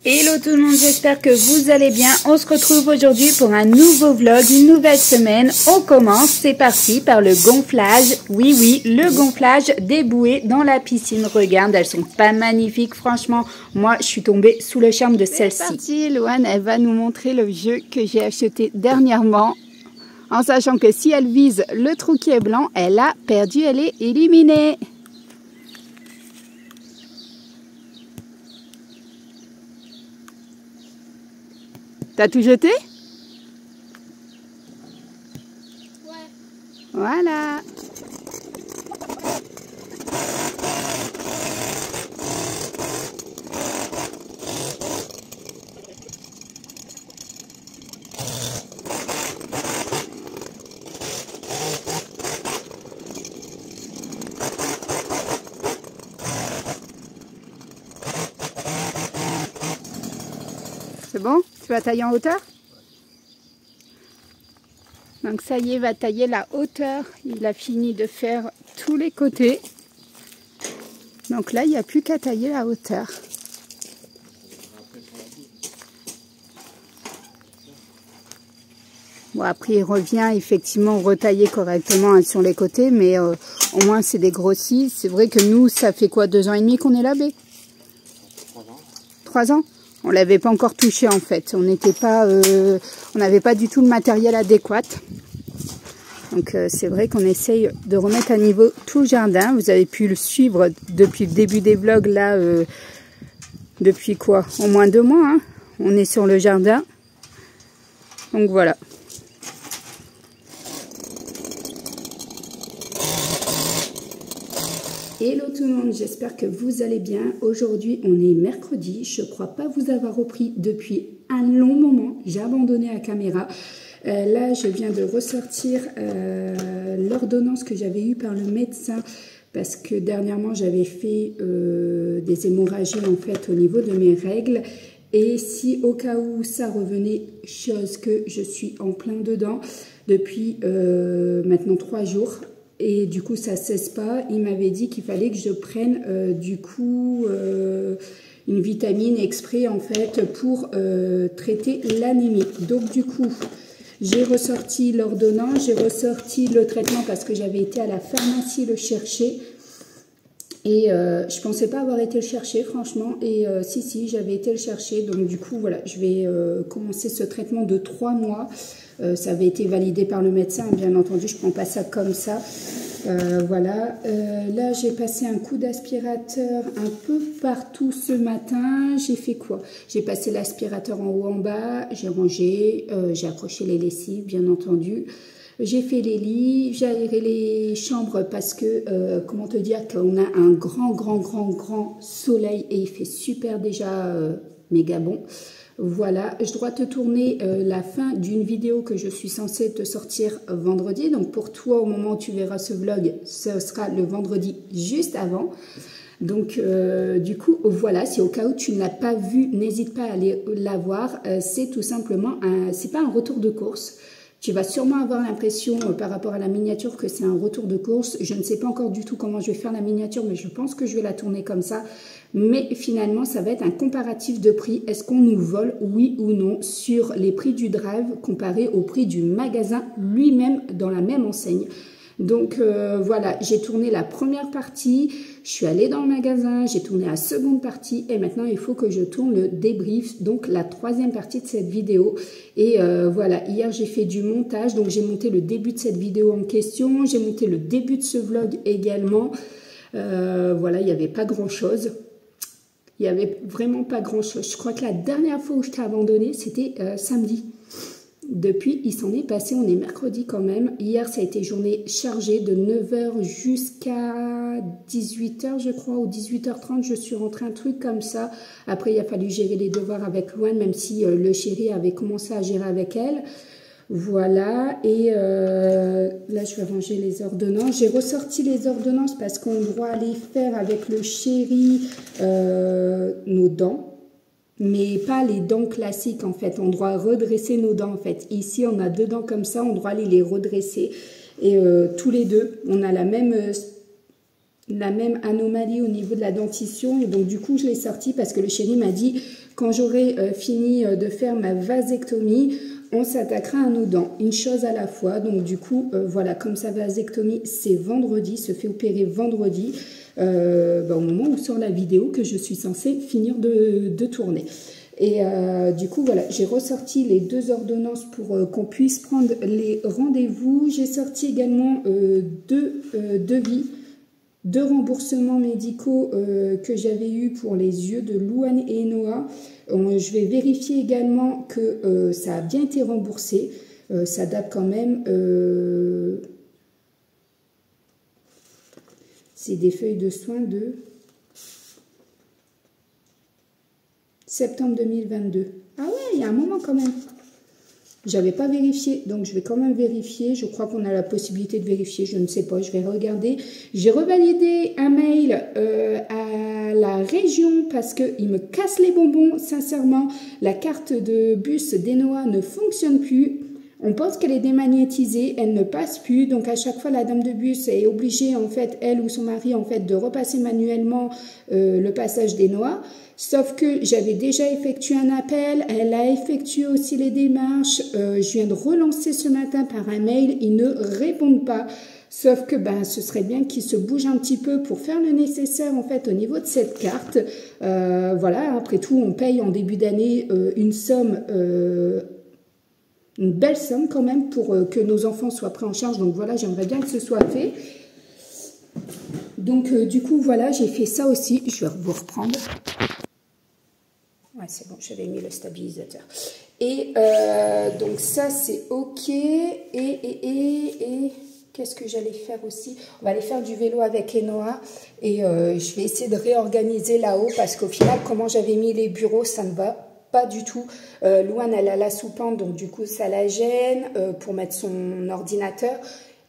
Hello tout le monde, j'espère que vous allez bien. On se retrouve aujourd'hui pour un nouveau vlog, une nouvelle semaine. On commence, c'est parti, par le gonflage. Oui, le gonflage des bouées dans la piscine. Regarde, elles sont pas magnifiques, franchement. Moi, je suis tombée sous le charme de celle-ci. C'est parti, Louane, elle va nous montrer le jeu que j'ai acheté dernièrement. En sachant que si elle vise le trou qui est blanc, elle a perdu, elle est éliminée. T'as tout jeté? Ouais. Voilà. C'est bon? Tu vas tailler en hauteur? Donc ça y est, il va tailler la hauteur. Il a fini de faire tous les côtés. Donc là, il n'y a plus qu'à tailler la hauteur. Bon, après, il revient effectivement retailler correctement sur les côtés, mais au moins, c'est des grossis. C'est vrai que nous, ça fait quoi, 2 ans et demi qu'on est là, B? 3 ans. 3 ans? On l'avait pas encore touché en fait. On n'était pas, on n'avait pas du tout le matériel adéquat. Donc c'est vrai qu'on essaye de remettre à niveau tout le jardin. Vous avez pu le suivre depuis le début des vlogs là. Depuis quoi? Au moins 2 mois. Hein. On est sur le jardin. Donc voilà. Hello tout le monde, j'espère que vous allez bien. Aujourd'hui, on est mercredi. Je ne crois pas vous avoir repris depuis un long moment. J'ai abandonné la caméra. Là, je viens de ressortir l'ordonnance que j'avais eue par le médecin parce que dernièrement, j'avais fait des hémorragies en fait au niveau de mes règles. Et si au cas où ça revenait, chose que je suis en plein dedans depuis maintenant 3 jours, et du coup ça cesse pas, il m'avait dit qu'il fallait que je prenne du coup une vitamine exprès en fait pour traiter l'anémie. Donc du coup j'ai ressorti l'ordonnance, j'ai ressorti le traitement parce que j'avais été à la pharmacie le chercher. Et je pensais pas avoir été le chercher franchement, et si j'avais été le chercher. Donc du coup voilà, je vais commencer ce traitement de 3 mois. Ça avait été validé par le médecin, bien entendu, je prends pas ça comme ça. Voilà, là j'ai passé un coup d'aspirateur un peu partout ce matin. J'ai fait quoi? J'ai passé l'aspirateur en haut en bas, j'ai rangé, j'ai accroché les lessives bien entendu. J'ai fait les lits, j'ai aéré les chambres parce que, comment te dire, qu'on a un grand soleil et il fait super déjà méga bon. Voilà, je dois te tourner la fin d'une vidéo que je suis censée te sortir vendredi. Donc pour toi, au moment où tu verras ce vlog, ce sera le vendredi juste avant. Donc du coup, voilà, si au cas où tu ne l'as pas vu, n'hésite pas à aller la voir. C'est tout simplement, c'est pas un retour de course. Tu vas sûrement avoir l'impression par rapport à la miniature que c'est un retour de course. Je ne sais pas encore du tout comment je vais faire la miniature, mais je pense que je vais la tourner comme ça. Mais finalement, ça va être un comparatif de prix. Est-ce qu'on nous vole, oui ou non, sur les prix du drive comparé au prix du magasin lui-même dans la même enseigne. Donc voilà, j'ai tourné la première partie, je suis allée dans le magasin, j'ai tourné la seconde partie et maintenant il faut que je tourne le débrief, donc la 3e partie de cette vidéo. Et voilà, hier j'ai fait du montage, donc j'ai monté le début de cette vidéo en question, j'ai monté le début de ce vlog également. Voilà, il n'y avait pas grand chose. Il n'y avait vraiment pas grand chose. Je crois que la dernière fois où je t'ai abandonné, c'était samedi. Depuis, il s'en est passé, on est mercredi quand même. Hier, ça a été journée chargée de 9 h jusqu'à 18 h, je crois, ou 18 h 30. Je suis rentrée, un truc comme ça. Après, il a fallu gérer les devoirs avec Louane, même si le chéri avait commencé à gérer avec elle. Voilà, et là, je vais ranger les ordonnances. J'ai ressorti les ordonnances parce qu'on doit aller faire avec le chéri nos dents. Mais pas les dents classiques en fait, on doit redresser nos dents en fait. Ici on a 2 dents comme ça, on doit aller les redresser. Et tous les deux, on a la même anomalie au niveau de la dentition. Et donc du coup je l'ai sorti parce que le chéri m'a dit Quand j'aurai fini de faire ma vasectomie, on s'attaquera à nos dents, une chose à la fois. Donc du coup, voilà, comme sa vasectomie, c'est vendredi, se fait opérer vendredi, au moment où sort la vidéo que je suis censée finir de tourner. Et du coup, voilà, j'ai ressorti les 2 ordonnances pour qu'on puisse prendre les rendez-vous. J'ai sorti également 2 devis, 2 remboursements médicaux que j'avais eu pour les yeux de Louane et Noah. Je vais vérifier également que ça a bien été remboursé. Ça date quand même... c'est des feuilles de soins de septembre 2022. Ah ouais, il y a un moment quand même. J'avais pas vérifié, donc je vais quand même vérifier. Je crois qu'on a la possibilité de vérifier, je ne sais pas, je vais regarder. J'ai revalidé un mail à la région parce qu'ils me cassent les bonbons, sincèrement. La carte de bus d'Enoa ne fonctionne plus. On pense qu'elle est démagnétisée, elle ne passe plus, donc à chaque fois la dame de bus est obligée, en fait, elle ou son mari, en fait, de repasser manuellement le passage d'Enoa. Sauf que j'avais déjà effectué un appel, elle a effectué aussi les démarches, je viens de relancer ce matin par un mail, ils ne répondent pas. Sauf que ce serait bien qu'ils se bougent un petit peu pour faire le nécessaire en fait au niveau de cette carte. Voilà, après tout, on paye en début d'année une somme, une belle somme quand même pour que nos enfants soient pris en charge. Donc voilà, j'aimerais bien que ce soit fait. Donc du coup, voilà, j'ai fait ça aussi. Je vais vous reprendre. Ouais, c'est bon, j'avais mis le stabilisateur. Et donc ça, c'est OK. Et qu'est-ce que j'allais faire aussi? On va aller faire du vélo avec Enoa. Et je vais essayer de réorganiser là-haut parce qu'au final, comment j'avais mis les bureaux, ça ne va pas du tout. Louane, elle a la soupente, donc du coup, ça la gêne pour mettre son ordinateur.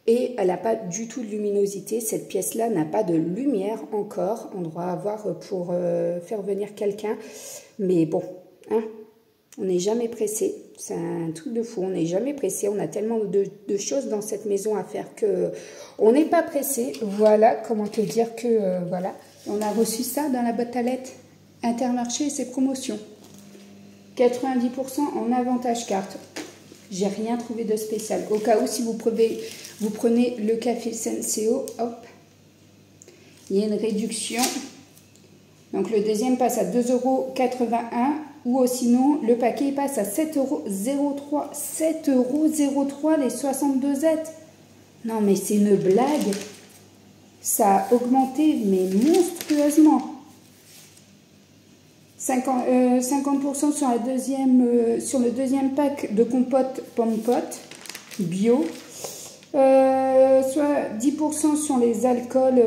Et elle n'a pas du tout de luminosité. Cette pièce-là n'a pas de lumière encore. On doit avoir pour faire venir quelqu'un. Mais bon, hein, on n'est jamais pressé. C'est un truc de fou. On n'est jamais pressé. On a tellement de choses dans cette maison à faire que on n'est pas pressé. Voilà, comment te dire que voilà. On a reçu ça dans la boîte à lettres Intermarché et ses promotions. 90% en avantage carte. J'ai rien trouvé de spécial. Au cas où, si vous prenez le café Senseo, hop, il y a une réduction. Donc le deuxième passe à 2,81 € ou sinon le paquet passe à 7,03 €. 7,03 € les 62 êtres. Non mais c'est une blague. Ça a augmenté mais monstrueusement. 50% sur, sur le deuxième pack de compote Pompote bio. Soit 10% sur les alcools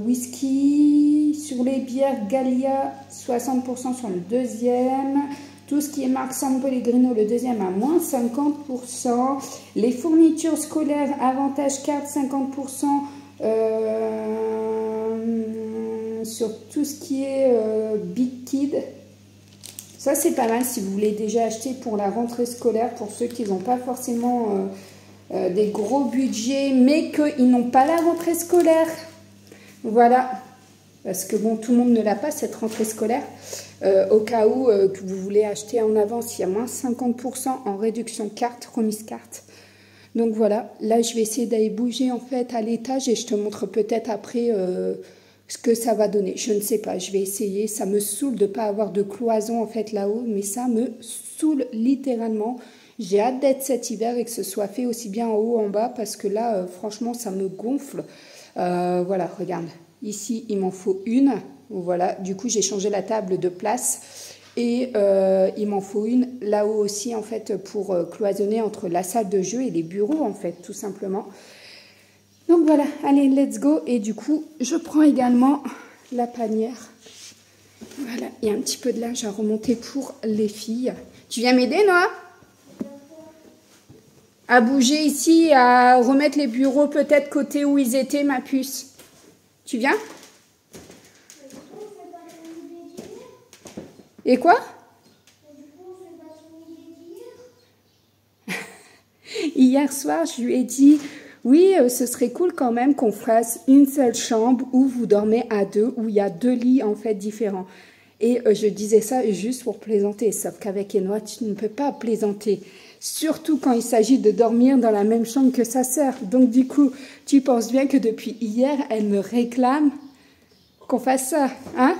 whisky, sur les bières Gallia, 60% sur le deuxième, tout ce qui est marque San Pellegrino, le deuxième à moins 50%, les fournitures scolaires avantage carte 50%, sur tout ce qui est Big Kid. Ça c'est pas mal si vous voulez déjà acheter pour la rentrée scolaire, pour ceux qui n'ont pas forcément des gros budgets, mais qu'ils n'ont pas la rentrée scolaire. Voilà, parce que bon, tout le monde ne l'a pas cette rentrée scolaire. Au cas où que vous voulez acheter en avance, il y a moins 50% en réduction carte, remise carte. Donc voilà, là je vais essayer d'aller bouger en fait à l'étage et je te montre peut-être après ce que ça va donner. Je ne sais pas, je vais essayer. Ça me saoule de ne pas avoir de cloison en fait là-haut, mais ça me saoule littéralement. J'ai hâte d'être cet hiver et que ce soit fait aussi bien en haut en bas parce que là, franchement, ça me gonfle. Voilà, regarde. Ici, il m'en faut une. Voilà, du coup, j'ai changé la table de place. Et il m'en faut une là-haut aussi, en fait, pour cloisonner entre la salle de jeu et les bureaux, en fait, tout simplement. Donc voilà, allez, let's go. Et du coup, je prends également la panière. Voilà, il y a un petit peu de linge à remonter pour les filles. Tu viens m'aider, Noah ? À bouger ici, à remettre les bureaux peut-être côté où ils étaient, ma puce. Tu viens? Et quoi? Hier soir, je lui ai dit, oui, ce serait cool quand même qu'on fasse une seule chambre où vous dormez à deux, où il y a 2 lits en fait différents. Et je disais ça juste pour plaisanter, sauf qu'avec Enoa, tu ne peux pas plaisanter. Surtout quand il s'agit de dormir dans la même chambre que sa sœur. Donc du coup, tu penses bien que depuis hier, elle me réclame qu'on fasse ça, hein?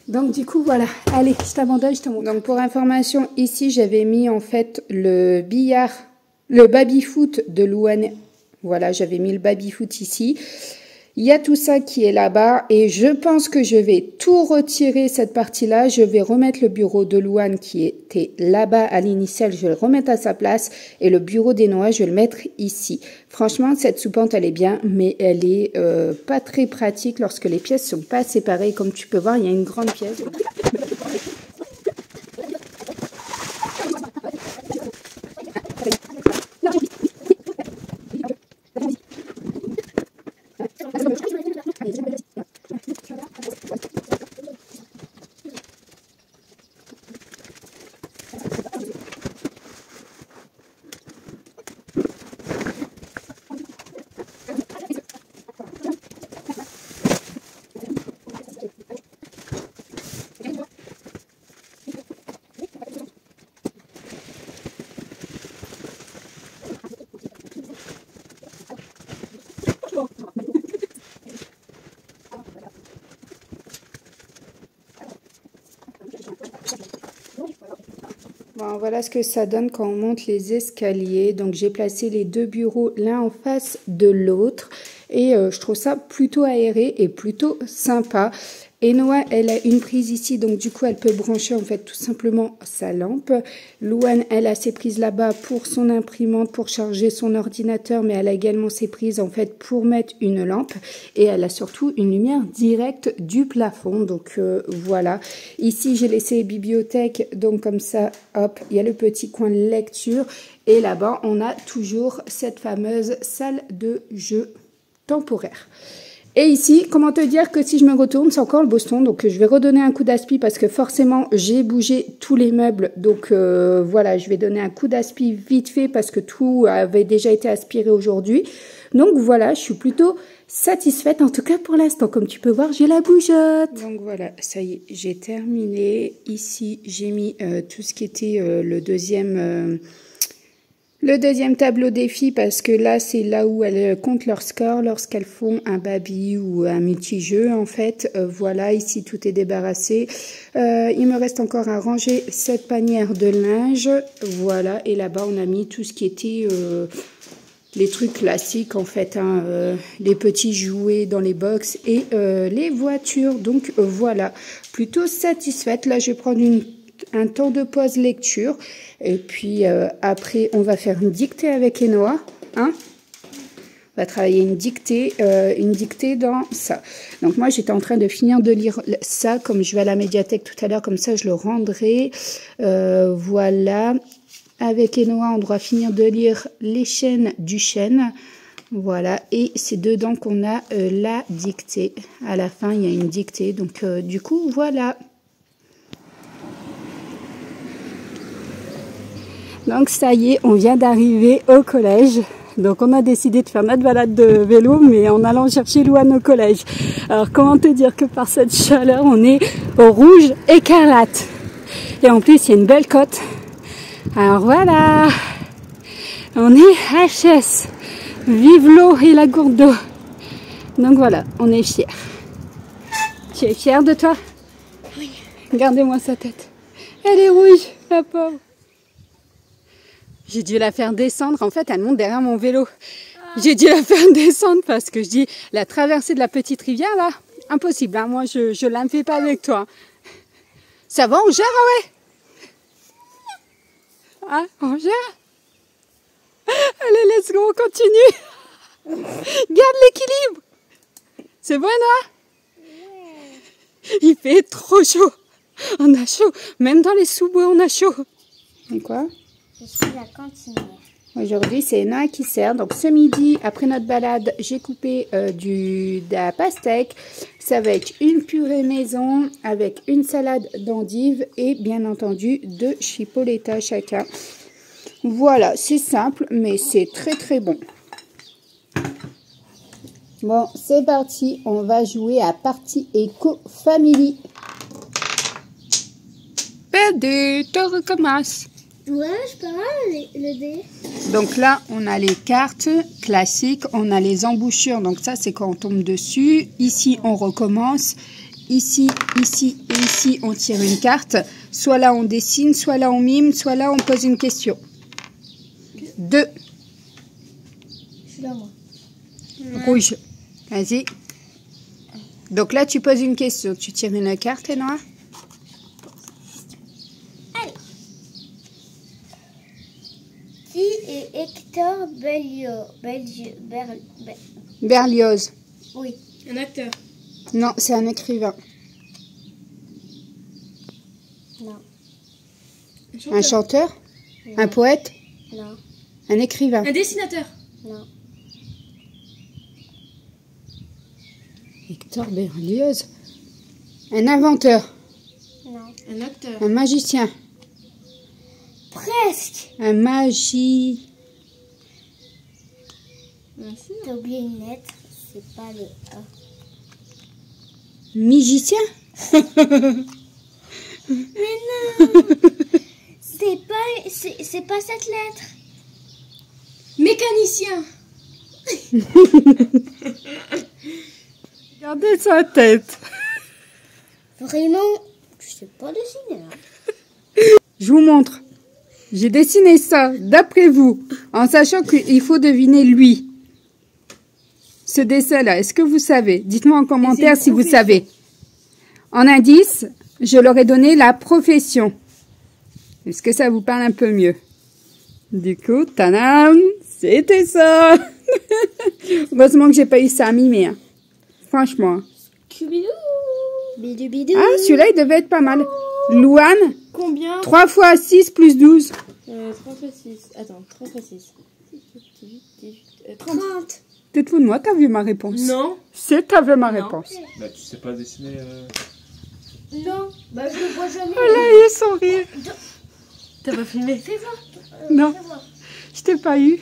Donc du coup, voilà. Allez, je t'abandonne, je te montre. Donc pour information, ici, j'avais mis en fait le billard, le baby-foot de Louane. Voilà, j'avais mis le baby-foot ici. Il y a tout ça qui est là-bas et je pense que je vais tout retirer cette partie-là. Je vais remettre le bureau de Louane qui était là-bas à l'initiale. Je vais le remettre à sa place et le bureau d'Enoa, je vais le mettre ici. Franchement, cette soupente, elle est bien, mais elle est pas très pratique lorsque les pièces sont pas séparées. Comme tu peux voir, il y a une grande pièce. Bon, voilà ce que ça donne quand on monte les escaliers. Donc j'ai placé les deux bureaux l'un en face de l'autre et je trouve ça plutôt aéré et plutôt sympa. Enoa, elle a une prise ici, donc du coup elle peut brancher en fait tout simplement sa lampe. Louane, elle a ses prises là-bas pour son imprimante, pour charger son ordinateur, mais elle a également ses prises en fait pour mettre une lampe et elle a surtout une lumière directe du plafond. Donc voilà. Ici j'ai laissé bibliothèque, donc comme ça, hop, il y a le petit coin de lecture et là-bas on a toujours cette fameuse salle de jeu temporaire. Et ici, comment te dire que si je me retourne, c'est encore le Boston. Donc, je vais redonner un coup d'aspi parce que forcément, j'ai bougé tous les meubles. Donc, voilà, je vais donner un coup d'aspi vite fait parce que tout avait déjà été aspiré aujourd'hui. Donc, voilà, je suis plutôt satisfaite. En tout cas, pour l'instant, comme tu peux voir, j'ai la bougeotte. Donc, voilà, ça y est, j'ai terminé. Ici, j'ai mis tout ce qui était le deuxième tableau des filles parce que là, c'est là où elles comptent leur score lorsqu'elles font un baby ou un multi-jeu en fait. Voilà, ici tout est débarrassé. Il me reste encore à ranger cette panière de linge. Voilà, et là-bas, on a mis tout ce qui était les trucs classiques en fait, hein, les petits jouets dans les box et les voitures. Donc voilà, plutôt satisfaite. Là, je vais prendre un temps de pause lecture et puis après on va faire une dictée avec Enoa, hein. On va travailler une dictée dans ça. Donc moi j'étais en train de finir de lire ça, comme je vais à la médiathèque tout à l'heure, comme ça je le rendrai. Voilà, avec Enoa on doit finir de lire Les chaînes du chêne. Voilà, et c'est dedans qu'on a la dictée. À la fin il y a une dictée, donc du coup voilà. Donc ça y est, on vient d'arriver au collège. Donc on a décidé de faire notre balade de vélo, mais en allant chercher Louane au collège. Alors comment te dire que par cette chaleur, on est au rouge écarlate. Et en plus, il y a une belle côte. Alors voilà, on est HS. Vive l'eau et la gourde d'eau. Donc voilà, on est fiers. Tu es fière de toi? Oui. Regardez-moi sa tête. Elle est rouge, la pauvre. J'ai dû la faire descendre. En fait, elle monte derrière mon vélo. J'ai dû la faire descendre parce que je dis, la traversée de la petite rivière, là, impossible. Hein. Moi, je la fais pas avec toi. Ça va, on gère, ouais? Hein, on gère? Allez, let's go, on continue. Garde l'équilibre. C'est bon, non? Il fait trop chaud. On a chaud. Même dans les sous-bois, on a chaud. Et quoi? Je suis la cantinière. Aujourd'hui, c'est Enoa qui sert. Donc, ce midi, après notre balade, j'ai coupé de la pastèque. Ça va être une purée maison avec une salade d'endives et bien entendu de chipoletta chacun. Voilà, c'est simple, mais c'est très très bon. Bon, c'est parti. On va jouer à Party Eco Family. le dé, tu recommences. Ouais, je peux avoir le dé. Donc là, on a les cartes classiques, on a les embouchures. Donc ça, c'est quand on tombe dessus. Ici, on recommence. Ici, ici et ici, on tire une carte. Soit là, on dessine, soit là, on mime, soit là, on pose une question. 2. Je suis là, moi. Rouge. Vas-y. Donc là, tu poses une question. Tu tires une carte, Noah. Qui est Hector Berlioz. Oui. Un acteur. Non, c'est un écrivain. Non. Un chanteur. Non. Un poète. Non. Un écrivain. Un dessinateur. Non. Hector Berlioz. Un inventeur. Non. Un acteur. Un magicien. Presque. Un magie. Merci. T'as oublié une lettre. C'est pas le A. Magicien. Mais non. C'est pas cette lettre. Mécanicien. Regardez sa tête. Vraiment, je sais pas dessiner. Hein. Je vous montre. J'ai dessiné ça, d'après vous, en sachant qu'il faut deviner lui. Ce dessin-là, est-ce que vous savez? Dites-moi en commentaire si vous savez. En indice, je leur ai donné la profession. Est-ce que ça vous parle un peu mieux? Du coup, tadam, c'était ça. Heureusement que j'ai pas eu ça à mimer. Hein. Franchement. Cubidou. Bidou bidou. Ah, celui-là, il devait être pas mal. Louane, Combien? 3 fois 6 plus 12. 3 fois 6. Attends, 3 fois 6. 30. 30. T'es de fou de moi, t'as vu ma réponse? Non. C'est t'as vu ma Non. réponse. Bah, tu sais pas dessiner. Non. Bah, je le vois jamais. Oh là, il son rire. T'as pas filmé? Fais voir. Non. Fais voir. Je t'ai pas eu.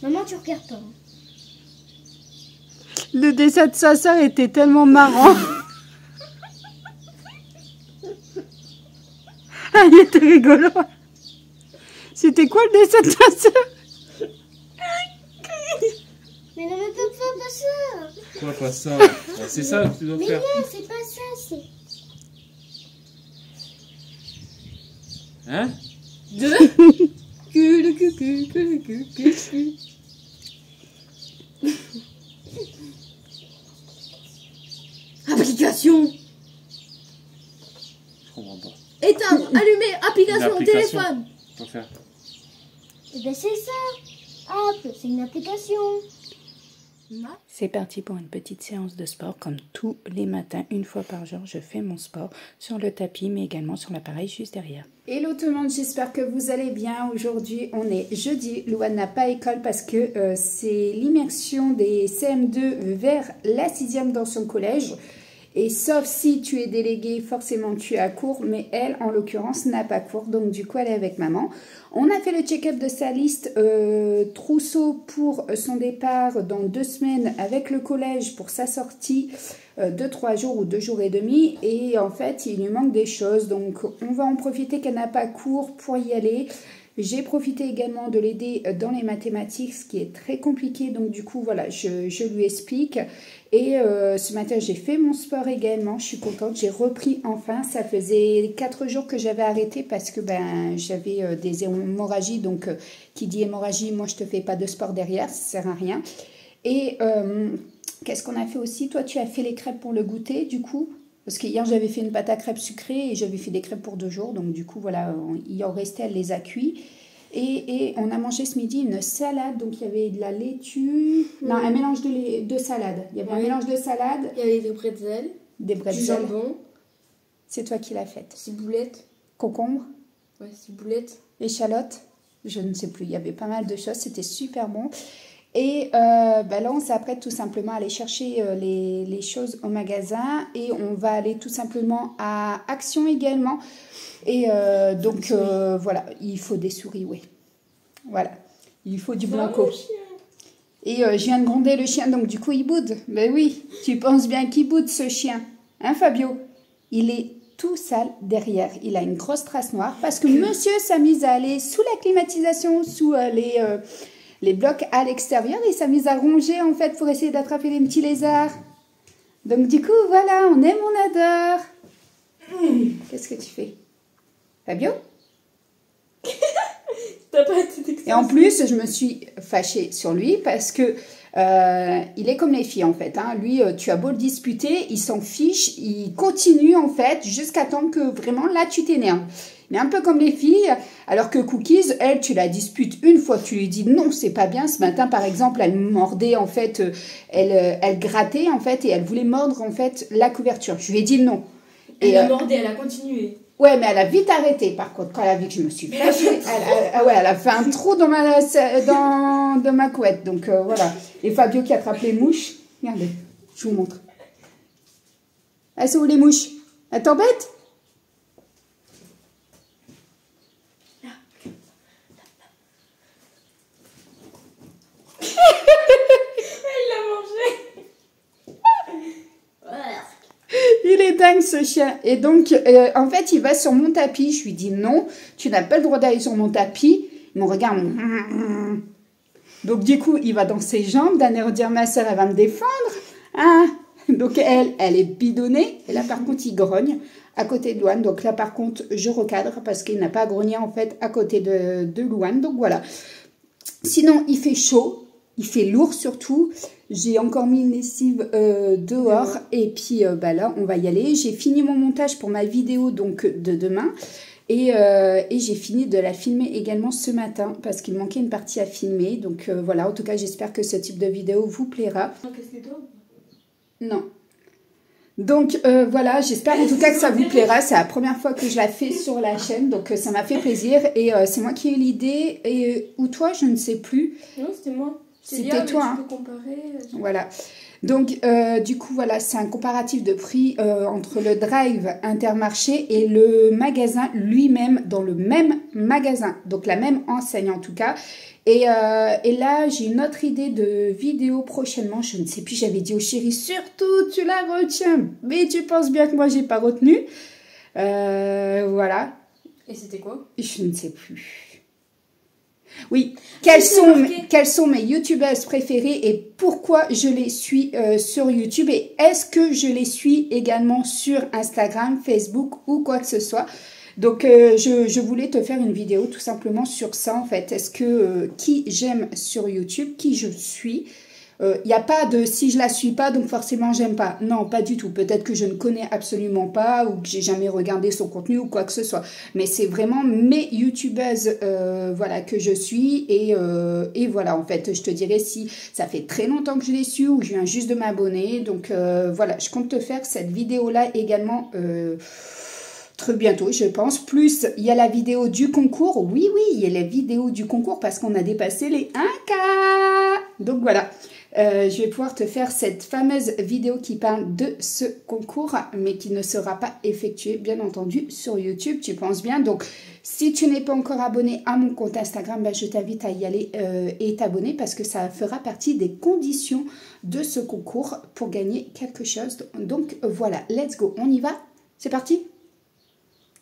Maman, tu regardes pas. Hein. Le dessin de sa sœur était tellement marrant. Ah, il était rigolo. C'était quoi le dessin de ta sœur? Mais non, mais pas ça. Quoi, pas ça? Bah, c'est ça que tu dois Mais faire. non, c'est pas ça. C'est. Hein? 2. Application. Je comprends pas. Éteindre, allumer, application, Une application. téléphone. Faut faire. Eh ben, c'est ça. Hop, c'est une application. C'est parti pour une petite séance de sport. Comme tous les matins, une fois par jour, je fais mon sport sur le tapis, mais également sur l'appareil juste derrière. Hello tout le monde, j'espère que vous allez bien. Aujourd'hui, on est jeudi. Louane n'a pas école parce que c'est l'immersion des CM2 vers la 6e dans son collège. Et sauf si tu es délégué, forcément tu as cours, mais elle, en l'occurrence, n'a pas cours. Donc du coup, elle est avec maman. On a fait le check-up de sa liste trousseau pour son départ dans 2 semaines avec le collège pour sa sortie de 3 jours ou 2 jours et demi. Et en fait, il lui manque des choses. Donc on va en profiter qu'elle n'a pas cours pour y aller. J'ai profité également de l'aider dans les mathématiques, ce qui est très compliqué. Donc du coup, voilà, je lui explique. Et ce matin, j'ai fait mon sport également. Je suis contente, j'ai repris enfin. Ça faisait 4 jours que j'avais arrêté parce que j'avais des hémorragies. Donc, qui dit hémorragie, moi, je te fais pas de sport derrière, ça sert à rien. Et qu'est-ce qu'on a fait aussi? Toi, tu as fait les crêpes pour le goûter, du coup? Parce qu'hier, j'avais fait une pâte à crêpes sucrée et j'avais fait des crêpes pour 2 jours. Donc, du coup, voilà, il en restait, elle les a cuits. Et on a mangé ce midi une salade. Donc, il y avait de la laitue. Non, un mélange de salade. Il y avait un mélange de salade. Il y avait des bretzels. Des Du bretzels. jambon. C'est toi qui l'as faite. Ciboulette. Concombre, Ouais, ciboulette. échalote. Je ne sais plus. Il y avait pas mal de choses. C'était super bon. Et là, on s'apprête tout simplement à aller chercher les choses au magasin. Et on va aller tout simplement à Action également. Et voilà, il faut des souris, oui. Voilà, il faut du blanco. Et je viens de gronder le chien, donc du coup, il boude. Ben oui, tu penses bien qu'il boude, ce chien. Hein, Fabio? Il est tout sale derrière. Il a une grosse trace noire parce que monsieur s'amuse à aller sous la climatisation, sous les blocs à l'extérieur. Il s'amuse à ronger en fait pour essayer d'attraper les petits lézards. Donc du coup, voilà, on aime, on adore. Qu'est-ce que tu fais, Fabio? T'as pas été Et en plus, je me suis fâchée sur lui parce que il est comme les filles en fait. Hein. Lui, tu as beau le disputer, il s'en fiche, il continue en fait jusqu'à temps que vraiment là tu t'énerves. Il est un peu comme les filles, alors que Cookies, elle, tu la disputes une fois, tu lui dis non, c'est pas bien. Ce matin, par exemple, elle mordait en fait, elle grattait en fait et elle voulait mordre en fait la couverture. Je lui ai dit non. Elle a mordé, elle a continué. Ouais, mais elle a vite arrêté. Par contre, quand elle a vu que je me suis fâchée, elle a fait un trou dans ma couette. Donc voilà. Et Fabio qui attrape les mouches. Regardez, je vous montre. Elles sont où les mouches? Elles t'embêtent? Il l'a mangé. Il est dingue ce chien. Et donc, en fait, il va sur mon tapis. Je lui dis non, tu n'as pas le droit d'aller sur mon tapis. Il me regarde. Donc, du coup, il va dans ses jambes. D'un air dire ma soeur, elle va me défendre. Hein? Donc, elle est bidonnée. Et là, par contre, il grogne à côté de Louane. Donc là, par contre, je recadre parce qu'il n'a pas grogné en fait à côté de Louane. Donc voilà. Sinon, il fait chaud. Il fait lourd surtout. J'ai encore mis une lessive dehors. Et puis là, on va y aller. J'ai fini mon montage pour ma vidéo donc de demain. Et j'ai fini de la filmer également ce matin parce qu'il manquait une partie à filmer. Donc voilà, en tout cas, j'espère que ce type de vidéo vous plaira. Non. Donc voilà, j'espère en tout cas que ça vous plaira. C'est la première fois que je la fais sur la chaîne. Donc ça m'a fait plaisir. Et c'est moi qui ai eu l'idée. Ou toi, je ne sais plus. Non, c'était moi. C'était toi. Hein. Tu peux comparer. Voilà. Donc, du coup, voilà, c'est un comparatif de prix entre le Drive Intermarché et le magasin lui-même dans le même magasin. Donc, la même enseigne en tout cas. Et là, j'ai une autre idée de vidéo prochainement. Je ne sais plus, j'avais dit au chéri, surtout, tu la retiens. Mais tu penses bien que moi, j'ai pas retenu. Voilà. Et c'était quoi? Je ne sais plus. Oui, quelles sont mes youtubeuses préférées et pourquoi je les suis sur YouTube et est-ce que je les suis également sur Instagram, Facebook ou quoi que ce soit. Donc, je voulais te faire une vidéo tout simplement sur ça en fait. Est-ce que qui j'aime sur YouTube, qui je suis. Il n'y a pas de si je la suis pas, donc forcément j'aime pas. Non, pas du tout. Peut-être que je ne connais absolument pas ou que j'ai jamais regardé son contenu ou quoi que ce soit. Mais c'est vraiment mes youtubeuses voilà, que je suis. Et voilà, en fait, je te dirais si ça fait très longtemps que je les suis ou que je viens juste de m'abonner. Donc voilà, je compte te faire cette vidéo-là également très bientôt, je pense. Plus, il y a la vidéo du concours. Oui, il y a la vidéo du concours parce qu'on a dépassé les 1K. Donc voilà. Je vais pouvoir te faire cette fameuse vidéo qui parle de ce concours, mais qui ne sera pas effectuée, bien entendu, sur YouTube, tu penses bien. Donc, si tu n'es pas encore abonné à mon compte Instagram, je t'invite à y aller et t'abonner parce que ça fera partie des conditions de ce concours pour gagner quelque chose. Donc, voilà, let's go, on y va? C'est parti?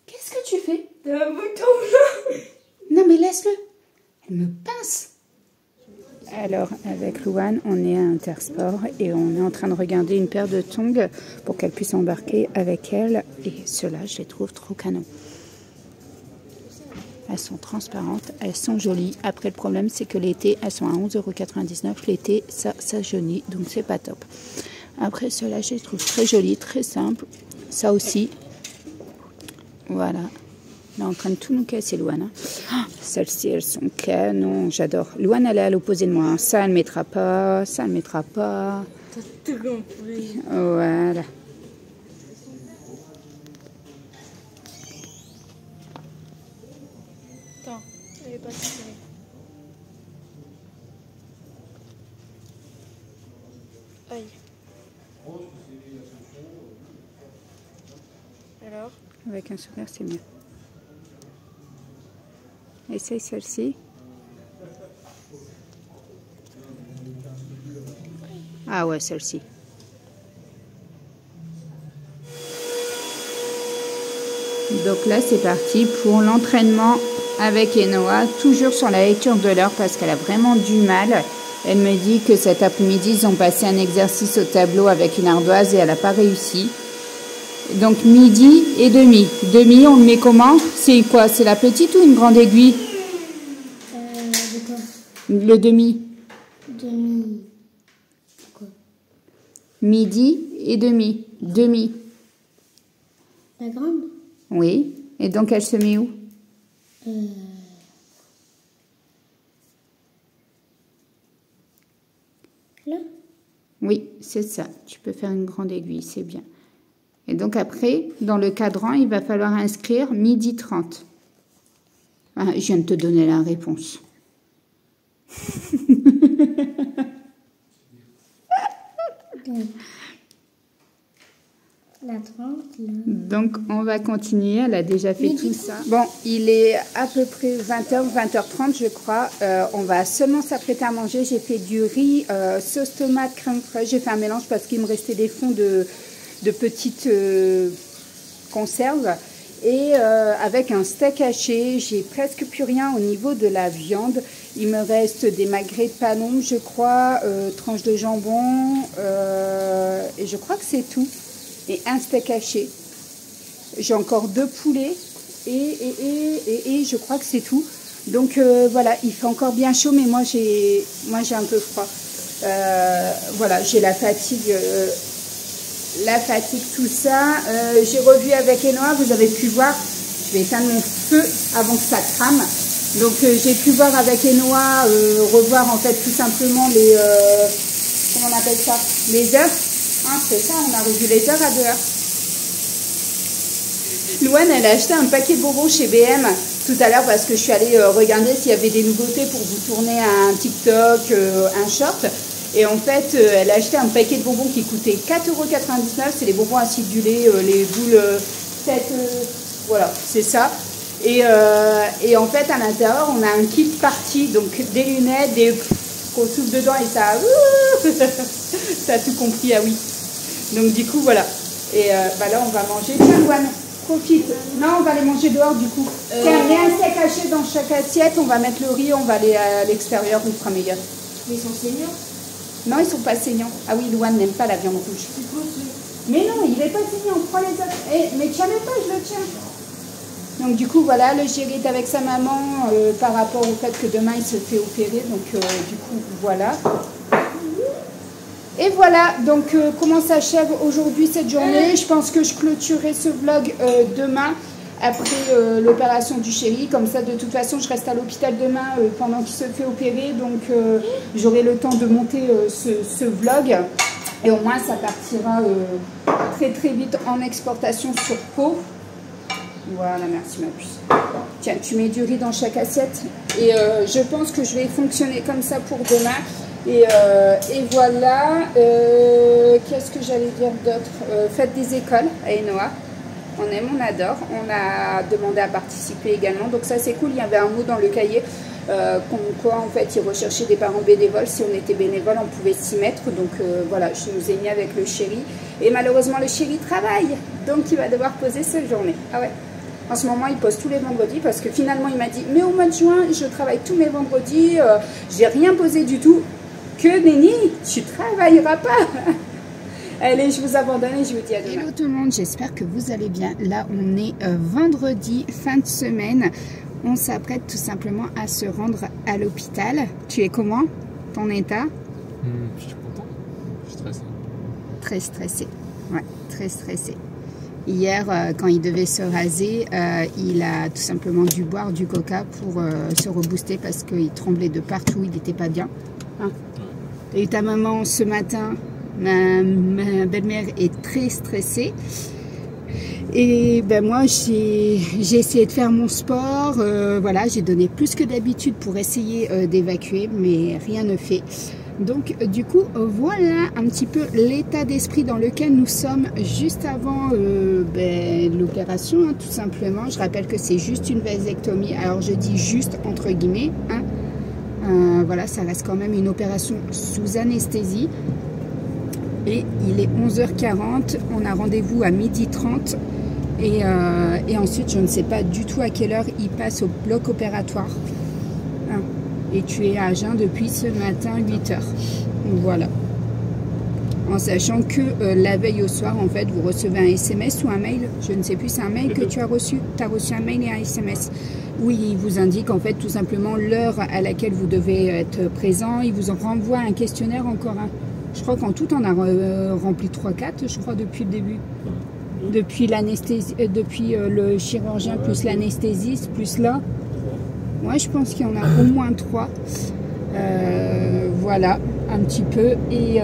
Qu'est-ce que tu fais? T'as un bouton. Non, mais laisse-le. Elle me pince. Alors, avec Louane, on est à Intersport et on est en train de regarder une paire de tongs pour qu'elle puisse embarquer avec elle. Et ceux-là, je les trouve trop canons. Elles sont transparentes, elles sont jolies. Après, le problème, c'est que l'été, elles sont à 11,99 €. L'été, ça jaunit, donc c'est pas top. Après, ceux-là, je les trouve très jolis, très simples. Ça aussi. Voilà. Elle est en train de tout nous casser, Louane. Hein. Oh, celles-ci, elles sont canon. J'adore. Louane, elle est à l'opposé de moi. Hein. Ça, elle ne mettra pas. Ça, elle ne mettra pas. T'as tout compris. Voilà. Attends, elle est pas tirée. Aïe. Alors? Avec un sourire, c'est mieux. Essaye celle-ci. Ah ouais, celle-ci. Donc là, c'est parti pour l'entraînement avec Enoa, toujours sur la lecture de l'heure parce qu'elle a vraiment du mal. Elle me dit que cet après-midi, ils ont passé un exercice au tableau avec une ardoise et elle n'a pas réussi. Donc midi et demi. Demi, on le met comment? C'est quoi? C'est la petite ou une grande aiguille? De quoi? Le demi. Demi. Quoi? Midi et demi. Demi. La grande? Oui. Et donc, elle se met où? Là? Oui, c'est ça. Tu peux faire une grande aiguille, c'est bien. Et donc après, dans le cadran, il va falloir inscrire midi 30. Ah, je viens de te donner la réponse. La 30, là. Donc, on va continuer. Elle a déjà fait tout ça. Bon, il est à peu près 20h, 20h30, je crois. On va seulement s'apprêter à manger. J'ai fait du riz, sauce tomate, crème fraîche. J'ai fait un mélange parce qu'il me restait des fonds de petites conserves. Et avec un steak haché, j'ai presque plus rien au niveau de la viande. Il me reste des magrets de palombe, je crois, tranches de jambon, et je crois que c'est tout. Et un steak haché. J'ai encore 2 poulets et je crois que c'est tout. Donc voilà, il fait encore bien chaud, mais moi j'ai un peu froid. Voilà, j'ai la fatigue, tout ça. J'ai revu avec Enoa, vous avez pu voir, je vais éteindre mon feu avant que ça crame. Donc j'ai pu voir avec Enoa, revoir en fait tout simplement les, comment on appelle ça, les œufs. Hein, c'est ça, on a revu les œufs à 2 heures. Louane, elle a acheté un paquet de bonbons chez BM tout à l'heure parce que je suis allée regarder s'il y avait des nouveautés pour vous tourner un TikTok, un short. Et en fait, elle a acheté un paquet de bonbons qui coûtait 4,99 €. C'est les bonbons acidulés, les boules tête, voilà, c'est ça. Et en fait, à l'intérieur, on a un kit party, donc des lunettes, qu'on souffle dedans et ça... ça a tout compris, ah oui. Donc du coup, voilà. Et bah là, on va manger. Tiens, Louane, profite. Non, on va aller manger dehors, du coup. Tiens, mets un steak haché dans chaque assiette. On va mettre le riz, on va aller à l'extérieur, on fera meilleur. Mais ils sont saignants? Non, ils sont pas saignants. Ah oui, Louane n'aime pas la viande rouge. Mais non, il est pas saignant. Prends les autres. Eh, mais tiens-le pas, je le tiens. Donc du coup, voilà, le chéri est avec sa maman par rapport au fait que demain, il se fait opérer. Donc du coup, voilà. Et voilà, donc comment s'achève aujourd'hui cette journée. Je pense que je clôturerai ce vlog demain, après l'opération du chéri. Comme ça, de toute façon, je reste à l'hôpital demain pendant qu'il se fait opérer. Donc, j'aurai le temps de monter ce vlog. Et au moins, ça partira très très vite en exportation sur Pau. Voilà, merci ma puce. Tiens, tu mets du riz dans chaque assiette. Et je pense que je vais fonctionner comme ça pour demain. Et voilà, qu'est-ce que j'allais dire d'autre? Fête des écoles à Enoa. On aime, on adore. On a demandé à participer également. Donc ça, c'est cool. Il y avait un mot dans le cahier comme quoi, en fait, ils recherchaient des parents bénévoles. Si on était bénévole, on pouvait s'y mettre. Donc voilà, je nous ai mis avec le chéri. Et malheureusement, le chéri travaille. Donc il va devoir poser cette journée. Ah ouais. En ce moment, il pose tous les vendredis parce que finalement, il m'a dit, mais au mois de juin, je travaille tous mes vendredis. J'ai rien posé du tout. Que nenni, tu travailleras pas. Allez, je vous abandonne et je vous dis à demain. Hello tout le monde, j'espère que vous allez bien. Là, on est vendredi, fin de semaine. On s'apprête tout simplement à se rendre à l'hôpital. Tu es comment? Ton état? Je suis content. Je suis stressé. Très stressé. Ouais, très stressé. Hier, quand il devait se raser, il a tout simplement dû boire du coca pour se rebooster parce qu'il tremblait de partout, il n'était pas bien. Hein? Et ta maman ce matin, ma belle-mère est très stressée. Et ben moi, j'ai essayé de faire mon sport. Voilà, j'ai donné plus que d'habitude pour essayer d'évacuer, mais rien ne fait. Donc, du coup, voilà un petit peu l'état d'esprit dans lequel nous sommes juste avant l'opération, hein, tout simplement. Je rappelle que c'est juste une vasectomie. Alors, je dis juste entre guillemets, hein. Voilà, ça reste quand même une opération sous anesthésie. Et il est 11h40, on a rendez-vous à 12h30. Et ensuite, je ne sais pas du tout à quelle heure il passe au bloc opératoire. Hein. Et tu es à jeun depuis ce matin, 8 heures. Voilà. En sachant que la veille au soir, en fait, vous recevez un SMS ou un mail. Je ne sais plus, c'est un mail que tu as reçu. Tu as reçu un mail et un SMS. Oui, il vous indique en fait tout simplement l'heure à laquelle vous devez être présent. Il vous en renvoie un questionnaire encore un. Je crois qu'en tout, on a rempli 3-4, je crois, depuis le début. Depuis l'anesthésie, depuis le chirurgien, plus l'anesthésiste, plus là. Moi, je pense qu'il y en a au moins 3. Voilà, un petit peu. Et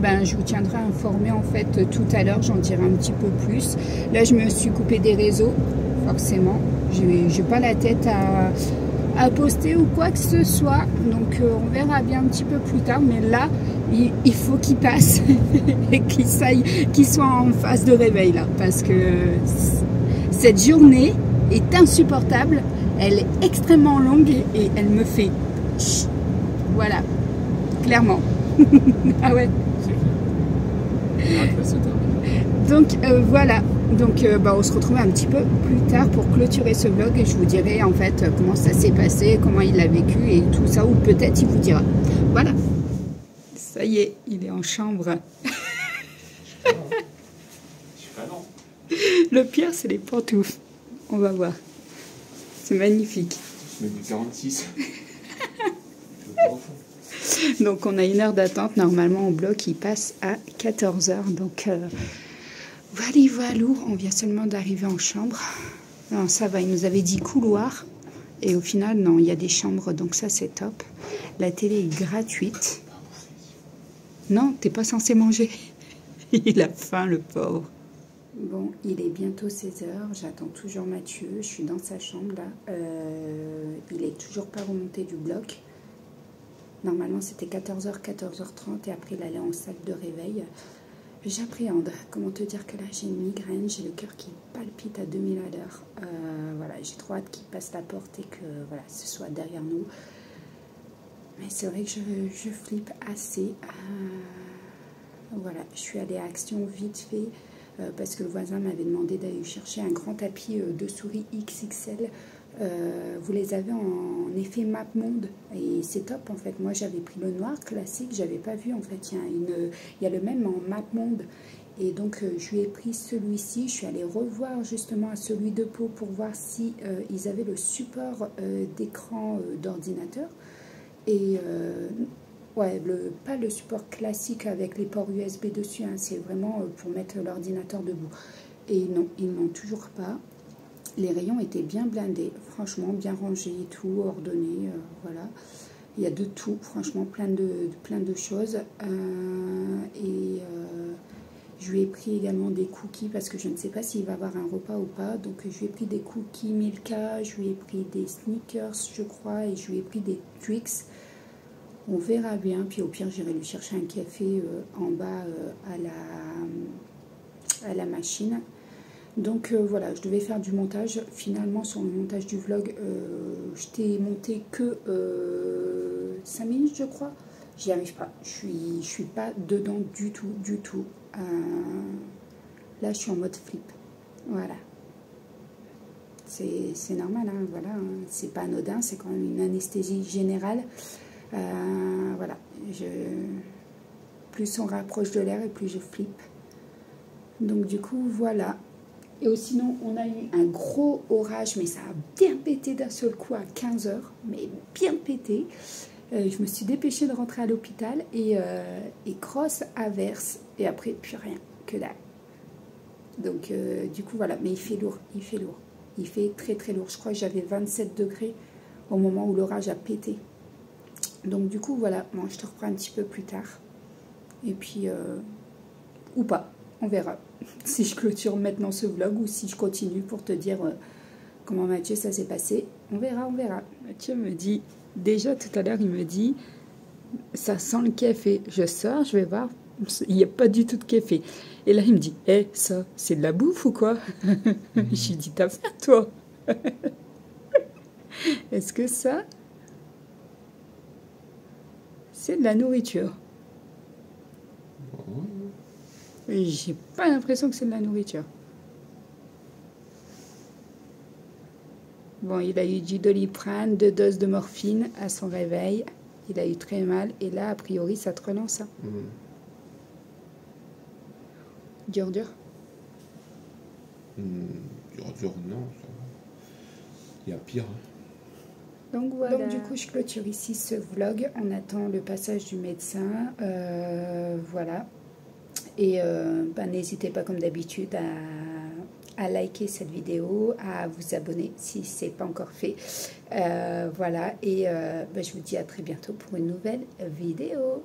ben, je vous tiendrai informé en fait tout à l'heure, j'en dirai un petit peu plus. Là, je me suis coupé des réseaux, forcément. J'ai pas la tête à poster ou quoi que ce soit. Donc, on verra bien un petit peu plus tard. Mais là, il faut qu'il passe et qu'il soit en phase de réveil là. Parce que cette journée est insupportable. Elle est extrêmement longue et elle me fait... Voilà, clairement. Ah ouais. Donc voilà, donc bah, on se retrouve un petit peu plus tard pour clôturer ce vlog et je vous dirai en fait comment ça s'est passé, comment il l'a vécu et tout ça, ou peut-être il vous dira. Voilà, ça y est, il est en chambre. Le pire c'est les pantoufles, on va voir, c'est magnifique. Je mets du 46. Donc on a 1 heure d'attente, normalement au bloc il passe à 14 h, donc voilà, on vient seulement d'arriver en chambre. Non, ça va, il nous avait dit couloir, et au final non, il y a des chambres, donc ça c'est top. La télé est gratuite. Non, t'es pas censé manger. Il a faim le pauvre. Bon, il est bientôt 16 h, j'attends toujours Mathieu, je suis dans sa chambre là. Il est toujours pas remonté du bloc. Normalement, c'était 14 h, 14 h 30 et après, il allait en salle de réveil. J'appréhende. Comment te dire que là, j'ai une migraine, j'ai le cœur qui palpite à 2000 à l'heure. Voilà, j'ai trop hâte qu'il passe la porte et que voilà, ce soit derrière nous. Mais c'est vrai que je flippe assez. Voilà, je suis allée à Action vite fait parce que le voisin m'avait demandé d'aller chercher un grand tapis de souris XXL. Vous les avez en effet map monde et c'est top en fait. Moi j'avais pris le noir classique, j'avais pas vu en fait, il y a le même en map monde et donc je lui ai pris celui-ci. Je suis allée revoir justement à celui de Pau pour voir si ils avaient le support d'écran d'ordinateur et ouais, pas le support classique avec les ports USB dessus, hein, c'est vraiment pour mettre l'ordinateur debout et non, ils n'ont toujours pas. Les rayons étaient bien blindés, franchement, bien rangés et tout, ordonnés, voilà. Il y a de tout, franchement, plein de choses. Je lui ai pris également des cookies parce que je ne sais pas s'il va avoir un repas ou pas. Donc, je lui ai pris des cookies Milka, je lui ai pris des Snickers, je crois, et je lui ai pris des Twix. On verra bien. Puis, au pire, j'irai lui chercher un café en bas à la machine. Donc voilà, je devais faire du montage. Finalement, sur le montage du vlog, je t'ai monté que 5 minutes, je crois. J'y arrive pas. Je suis pas dedans du tout. Là, je suis en mode flip. Voilà. C'est normal, hein, voilà. Hein. C'est pas anodin, c'est quand même une anesthésie générale. Voilà. Plus on rapproche de l'air et plus je flippe. Donc du coup, voilà. Et sinon, on a eu un gros orage, mais ça a bien pété d'un seul coup à 15 h, mais bien pété. Je me suis dépêchée de rentrer à l'hôpital et grosse averse. Et après, plus rien, que dalle. Donc, du coup, voilà. Mais il fait lourd, il fait lourd. Il fait très, très lourd. Je crois que j'avais 27 degrés au moment où l'orage a pété. Donc, du coup, voilà. Bon, je te reprends un petit peu plus tard. Et puis, ou pas. On verra si je clôture maintenant ce vlog ou si je continue pour te dire comment Mathieu ça s'est passé. On verra. Mathieu me dit, déjà tout à l'heure il me dit, ça sent le café. Je sors, je vais voir, il n'y a pas du tout de café. Et là il me dit, ça c'est de la bouffe ou quoi? Je lui dis, t'as faim toi? Est-ce que ça, c'est de la nourriture? J'ai pas l'impression que c'est de la nourriture. Bon, il a eu du Doliprane, 2 doses de morphine à son réveil. Il a eu très mal. Et là, a priori, ça te relance. Hein. Dur, dur. Dur, non. Ça va. Il y a pire. Hein. Donc voilà. Donc du coup, je clôture ici ce vlog. On attend le passage du médecin. Voilà. Et n'hésitez pas comme d'habitude à liker cette vidéo, à vous abonner si ce n'est pas encore fait. Voilà. Et je vous dis à très bientôt pour une nouvelle vidéo.